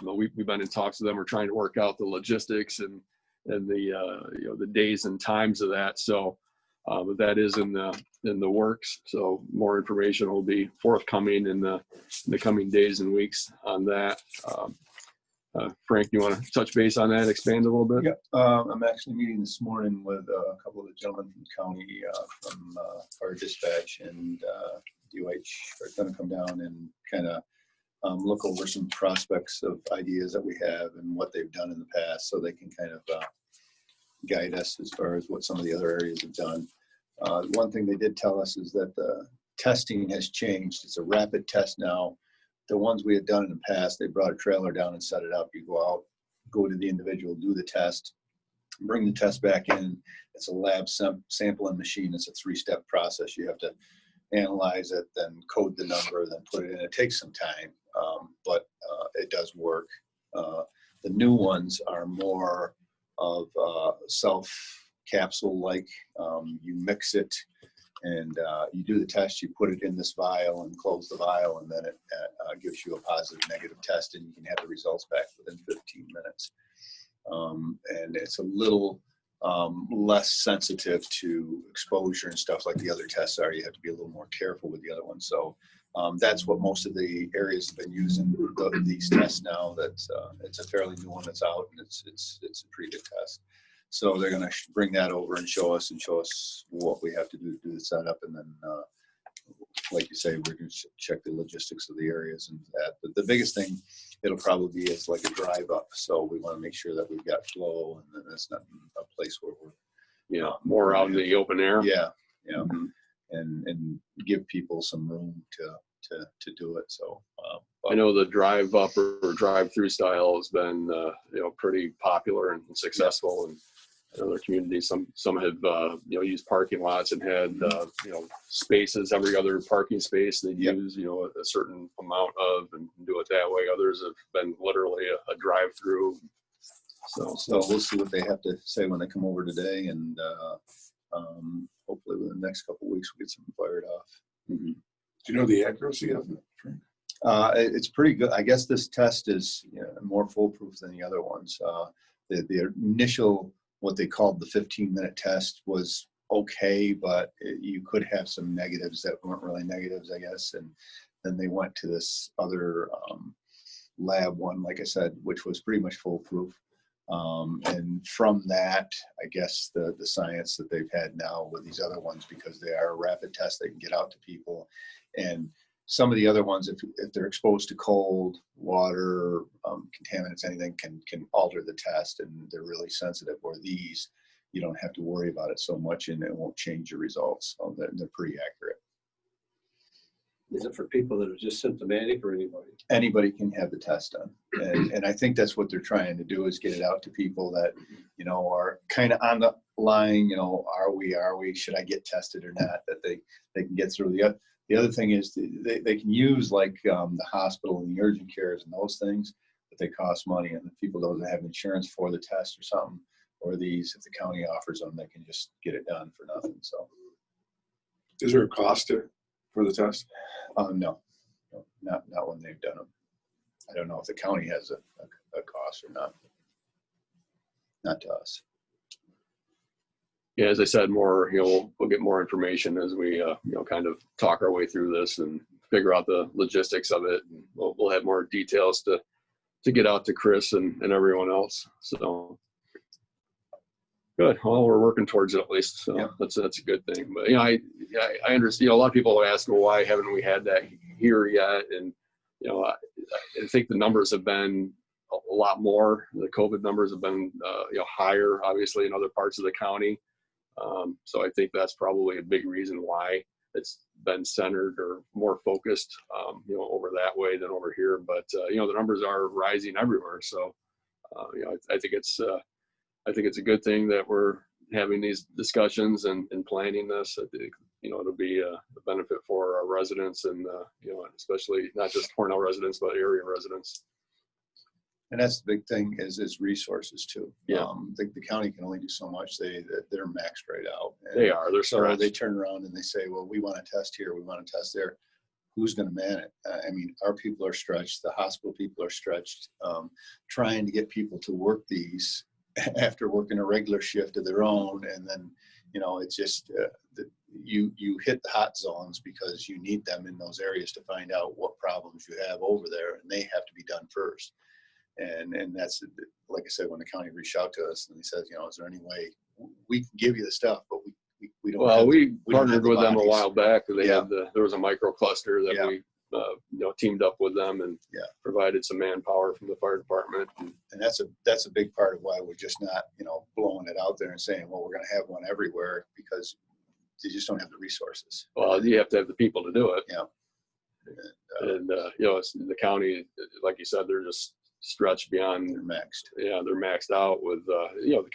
we've been in talks with them. We're trying to work out the logistics and the the days and times of that. So but that is in the works. So more information will be forthcoming in the coming days and weeks on that. Frank, you want to touch base on that, expand a little bit? Yeah, I'm actually meeting this morning with a couple of the gentlemen from the county, from Fire Dispatch and DOH are going to come down and kind of look over some prospects of ideas that we have and what they've done in the past, so they can kind of guide us as far as what some of the other areas have done. One thing they did tell us is that the testing has changed. It's a rapid test now. The ones we had done in the past, they brought a trailer down and set it up. You go out, go to the individual, do the test, bring the test back in. It's a lab sampling machine. It's a 3-step process. You have to analyze it, then code the number, then put it in. It takes some time, but it does work. The new ones are more of self-capsule-like. You mix it, and you do the test, you put it in this vial and close the vial, and then it gives you a positive, negative test, and you can have the results back within 15 minutes. And it's a little less sensitive to exposure and stuff like the other tests are. You have to be a little more careful with the other ones. So that's what most of the areas have been using these tests now. That it's a fairly new one that's out, and it's a pretty good test. So they're going to bring that over and show us what we have to do the setup, and then, like you say, we're going to check the logistics of the areas and that. But the biggest thing it'll probably be is like a drive up. So we want to make sure that we've got flow, and then it's not a place where we're more out in the open air. Yeah, mm-hmm. and give people some room to do it. So I know the drive up or drive through style has been pretty popular and successful, and in other communities, some have used parking lots and had spaces, every other parking space they'd use a certain amount of, and do it that way. Others have been literally a drive through. So we'll see what they have to say when they come over today, and hopefully within the next couple of weeks we'll get something fired off. Mm-hmm. Do you know the accuracy of it, Frank? It's pretty good. I guess this test is more foolproof than the other ones. The initial, what they called the 15-minute test, was okay, but you could have some negatives that weren't really negatives, I guess. And then they went to this other lab one, like I said, which was pretty much foolproof. And from that, I guess the science that they've had now with these other ones, because they are a rapid test, they can get out to people. And some of the other ones, if they're exposed to cold, water, contaminants, anything can alter the test, and they're really sensitive. Or these, you don't have to worry about it so much, and it won't change your results. So they're pretty accurate. Is it for people that are just symptomatic, or anybody? Anybody can have the test done, and I think that's what they're trying to do, is get it out to people that are kind of on the line. Are we? Should I get tested or not? That they can get through. The other thing is they can use like the hospital and the urgent cares and those things, but they cost money, and if people don't have insurance for the test or something, or these, if the county offers them, they can just get it done for nothing. So, is there a cost for the test? No, not when they've done them. I don't know if the county has a cost or not. Not to us. Yeah, as I said, we'll get more information as we kind of talk our way through this and figure out the logistics of it. And we'll have more details to get out to Chris and everyone else. So good. Well, we're working towards it at least. So that's a good thing. But I understand. A lot of people ask, well, why haven't we had that here yet? And I think the numbers have been a lot more. The COVID numbers have been higher, obviously, in other parts of the county. So I think that's probably a big reason why it's been centered or more focused, over that way than over here. But the numbers are rising everywhere. So I think it's a good thing that we're having these discussions and planning this. I think it'll be a benefit for our residents, and especially not just Hornell residents, but area residents. And that's the big thing is resources too. Yeah. The county can only do so much. They're maxed right out. And they are. They're so stretched. they turn around and they say, well, we want to test here, we want to test there. who's going to man it? I mean, our people are stretched. The hospital people are stretched. Trying to get people to work these after working a regular shift of their own, and then, you know, it's just you hit the hot zones because you need them in those areas to find out what problems you have over there, and they have to be done first. And that's, like I said, when the county reached out to us and they said, you know, is there any way we can give you the stuff, but we don't. Well, we don't partnered with them a bodies. while back. They Yeah. had there was a micro cluster that Yeah. we you know, teamed up with them and Yeah. provided some manpower from the fire department. And that's a big part of why we're just not, you know, blowing it out there and saying, well, we're going to have one everywhere, because they just don't have the resources. Well, you have to have the people to do it. Yeah. And you know, it's, the county, like you said, they're just stretched beyond. They're maxed. Yeah, they're maxed out with you know, the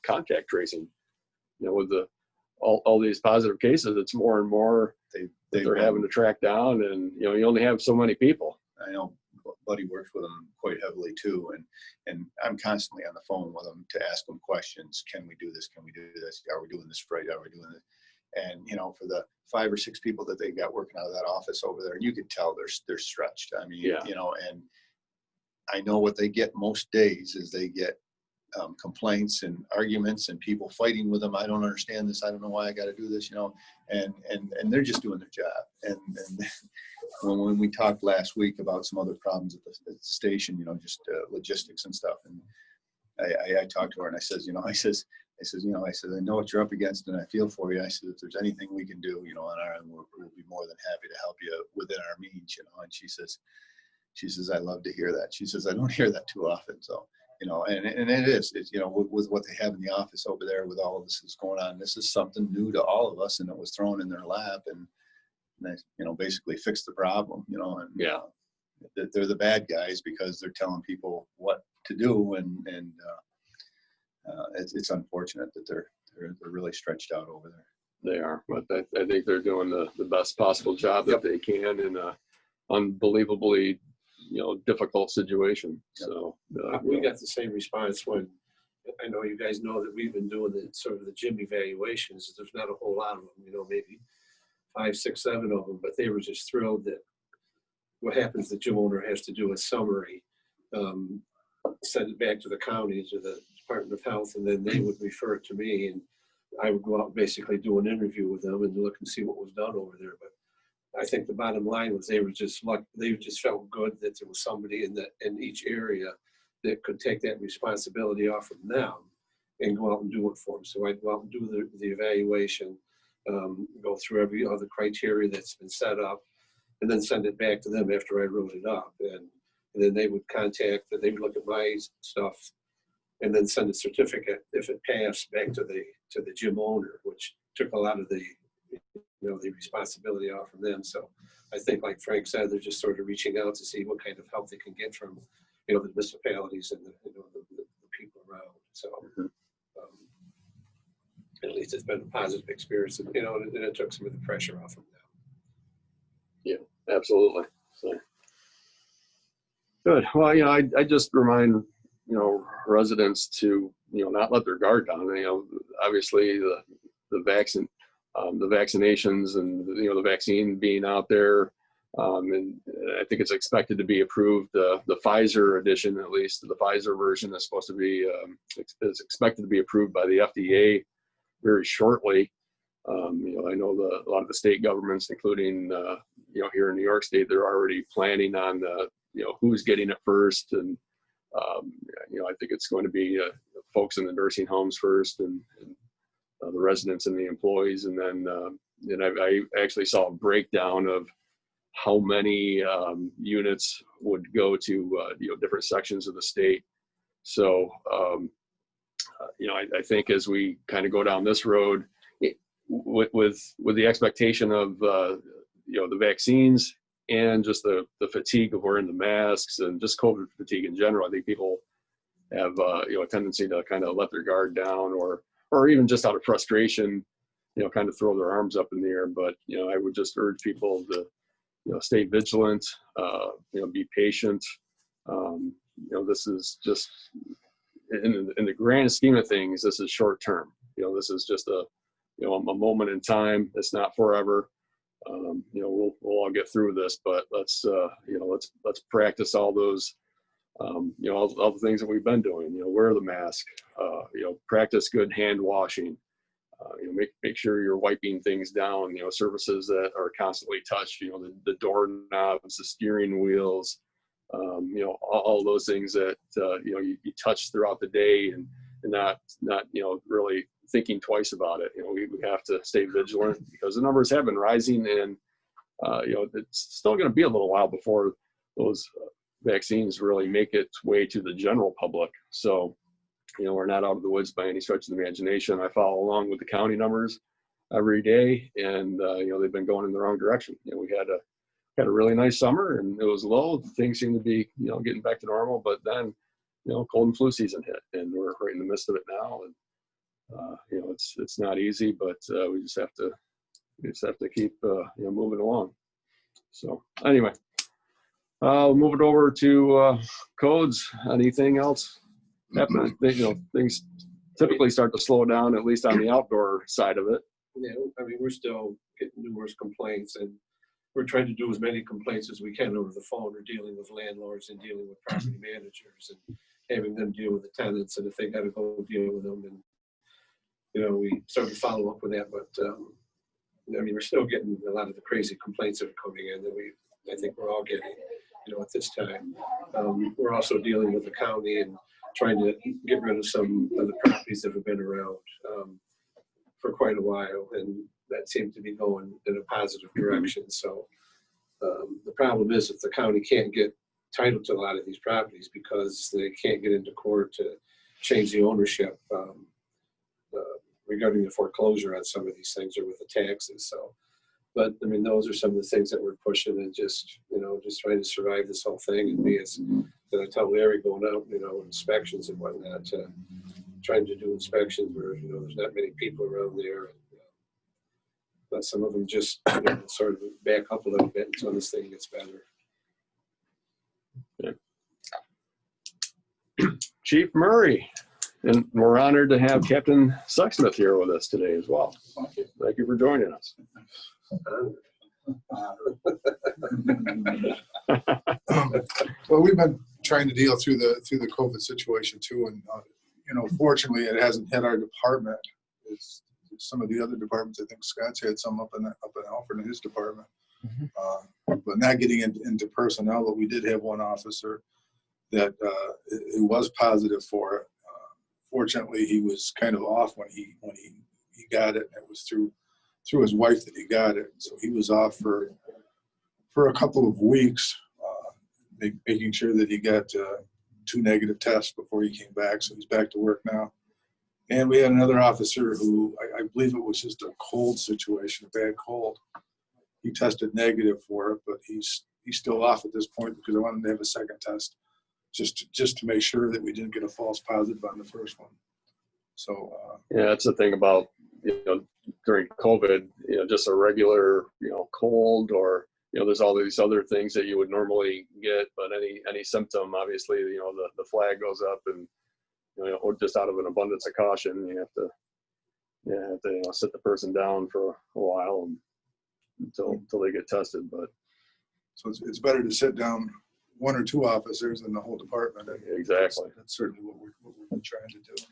contact tracing. You know, with all these positive cases, it's more and more they're having to track down, and you know, you only have so many people. I know Buddy works with them quite heavily too, and I'm constantly on the phone with them to ask them questions. Can we do this? Can we do this? Are we doing this right? Are we doing this? And you know, for the 5 or 6 people that they got working out of that office over there, you could tell they're stretched. I mean, Yeah. you know, and I know what they get most days is they get complaints and arguments and people fighting with them. I don't understand this. I don't know why I got to do this, you know, and they're just doing their job. And when we talked last week about some other problems at the station, you know, just logistics and stuff. And I talked to her and I says, you know, I says, I know what you're up against and I feel for you. I said, if there's anything we can do, you know, on our end, we'll be more than happy to help you within our means, you know. And she says, I love to hear that. She says, I don't hear that too often. So, you know, and it's, you know, with what they have in the office over there, with all of this that's going on, this is something new to all of us, and it was thrown in their lap, and they, you know, basically fixed the problem, you know. And Yeah. They're the bad guys because they're telling people what to do, and it's unfortunate that they're really stretched out over there. They are, but I think they're doing the best possible job that they can in a unbelievably, you know, difficult situation. So We got the same response when, I know you guys know that we've been doing the sort of the gym evaluations. There's not a whole lot of them, you know, maybe 5, 6, 7 of them, but they were just thrilled that what happens, the gym owner has to do a summary, send it back to the county, to the Department of Health, and then they would refer it to me, and I would go out and basically do an interview with them and look and see what was done over there. But I think the bottom line was they just felt good that there was somebody in each area that could take that responsibility off from them and go out and do it for them. So I'd go out and do the evaluation, go through every other criteria that's been set up, and then send it back to them after I wrote it up. And then they would they would look at my stuff and then send a certificate, if it passed, back to the gym owner, which took a lot of the responsibility off from them. So I think, like Frank said, they're just sort of reaching out to see what kind of help they can get from, you know, the municipalities and the people around. So at least it's been a positive experience, and, you know, and it took some of the pressure off of them. yeah, absolutely. So good. Well, you know, I just remind, you know, residents to, you know, not let their guard down. You know, obviously the vaccinations and, you know, the vaccine being out there, and I think it's expected to be approved. The Pfizer edition, at least the Pfizer version, is supposed to be is expected to be approved by the FDA very shortly. You know, I know a lot of the state governments, including you know, here in New York State, they're already planning on you know, who's getting it first, and you know, I think it's going to be folks in the nursing homes first, and the residents and the employees, and then I actually saw a breakdown of how many units would go to you know, different sections of the state. So you know, I think as we kind of go down this road, with the expectation of you know, the vaccines and just the fatigue of wearing the masks and just COVID fatigue in general, I think people have you know, a tendency to kind of let their guard down, or even just out of frustration, you know, kind of throw their arms up in the air. But, you know, I would just urge people to, you know, stay vigilant, you know, be patient. You know, this is just, in the grand scheme of things, this is short term. You know, this is just a, you know, a moment in time. It's not forever. we'll all get through this, but let's practice all those, all the things that we've been doing, wear the mask, practice good hand washing, make sure you're wiping things down, surfaces that are constantly touched, the doorknobs, the steering wheels, all those things that, you touch throughout the day and not, really thinking twice about it. We have to stay vigilant because the numbers have been rising, and, it's still going to be a little while before those vaccines really make its way to the general public. So, we're not out of the woods by any stretch of the imagination. I follow along with the county numbers every day, and, they've been going in the wrong direction. We had a really nice summer, and it was low. Things seem to be, getting back to normal, but then, cold and flu season hit, and we're right in the midst of it now. And, it's not easy, but we just have to keep, moving along. So anyway, we'll move it over to codes. Anything else happening? Things typically start to slow down, at least on the outdoor side of it. Yeah, we're still getting numerous complaints, and we're trying to do as many complaints as we can over the phone. We're dealing with landlords and dealing with property managers and having them deal with the tenants, and if they got to go deal with them, and we start to follow up with that. But we're still getting a lot of the crazy complaints that are coming in that I think we're all getting, at this time. We're also dealing with the county and trying to get rid of some of the properties that have been around for quite a while, and that seemed to be going in a positive direction. So the problem is that the county can't get title to a lot of these properties because they can't get into court to change the ownership regarding the foreclosure on some of these things or with the taxes. So, but those are some of the things that we're pushing, and just trying to survive this whole thing, and be as that I tell Larry going out, inspections and whatnot, trying to do inspections where there's not many people around there. And, let some of them just sort of back up a little bit until this thing gets better. Yeah. Chief Murray, and we're honored to have Captain Sexsmith here with us today as well. Thank you for joining us. Well, we've been trying to deal through the COVID situation too, and fortunately, it hasn't hit our department. It's some of the other departments. I think Scott's had some up in Alfred in his department, but not getting into personnel. But we did have one officer that it was positive for it. Fortunately, he was kind of off when he got it. It was through his wife that he got it, so he was off for a couple of weeks, making sure that he got 2 negative tests before he came back. So he's back to work now. And we had another officer who I believe it was just a cold situation, a bad cold. He tested negative for it, but he's still off at this point because I wanted to have a second test just to make sure that we didn't get a false positive on the first one. So yeah, that's the thing about during COVID, just a regular cold, or there's all these other things that you would normally get, but any symptom, obviously the flag goes up, and just out of an abundance of caution, you have to sit the person down for a while until they get tested. But so it's better to sit down 1 or 2 officers than the whole department. Exactly. That's certainly what we've been trying to do.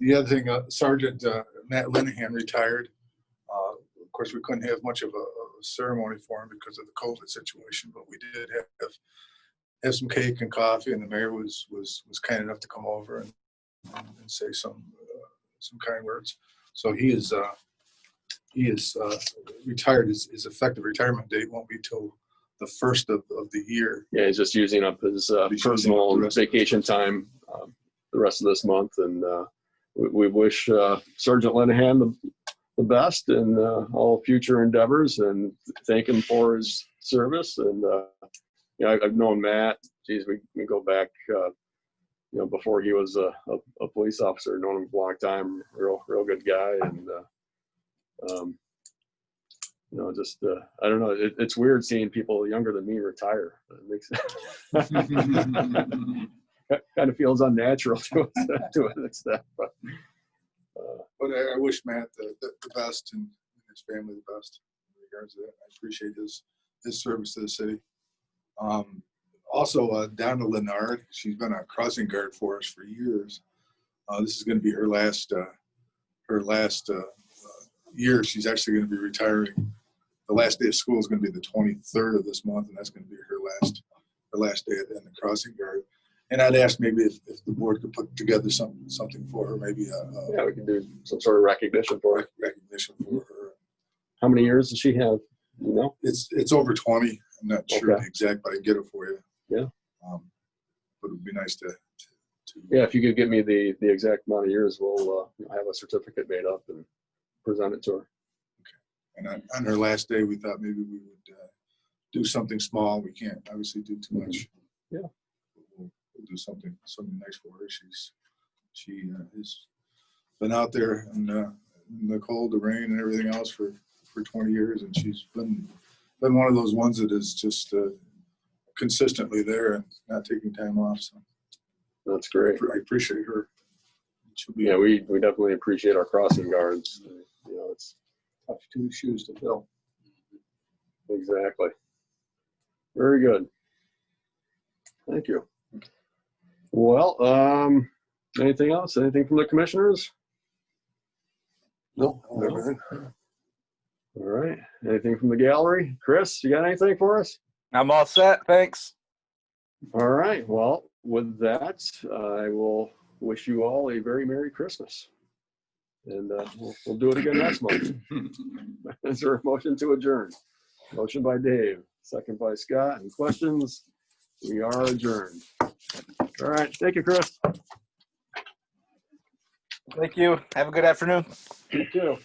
The other thing, Sergeant Matt Linehan retired. Of course, we couldn't have much of a ceremony for him because of the COVID situation, but we did have some cake and coffee, and the mayor was kind enough to come over and say some kind words. So he is retired. His effective retirement date won't be till the 1st of the year. Yeah, he's just using up his personal vacation time the rest of this month, and we wish Sergeant Linehan the best in all future endeavors, and thank him for his service. And I've known Matt. Geez, we go back, before he was a police officer. Known him for a long time. Real good guy, and I don't know. It's weird seeing people younger than me retire. It makes kind of feels unnatural to an extent, but I wish Matt the best in his family the best in regards to that. I appreciate his service to the city. Also, Donna Lennard, she's been a crossing guard for us for years. This is going to be her last year. She's actually going to be retiring. The last day of school is going to be the 23rd of this month, and that's going to be her last day in the crossing guard. And I'd ask maybe if the board could put together something for her, maybe Yeah, we can do some sort of recognition for her. recognition for her. How many years does she have? You know? It's over 20. I'm not sure Okay. the exact, but I can get it for you. Yeah. But it'd be nice to Yeah, if you could give me the exact amount of years, we'll have a certificate made up and present it to her. And on her last day, we thought maybe we would do something small. We can't obviously do too much. Yeah. We'll do something nice for her. She has been out there in the cold, the rain, and everything else for 20 years, and she's been one of those ones that is just consistently there and not taking time off. So That's great. I appreciate her. She'll be, Yeah, we definitely appreciate our crossing guards. You know, it's Tough two shoes to fill. exactly. Very good. Thank you. Well, anything else? Anything from the commissioners? No. All right. Anything from the gallery? Chris, you got anything for us? I'm all set. Thanks. All right. Well, with that, I will wish you all a very Merry Christmas. And we'll do it again next month. Is there a motion to adjourn? Motion by Dave, second by Scott. Any questions? We are adjourned. All right. Thank you, Chris. Thank you. Have a good afternoon. You too.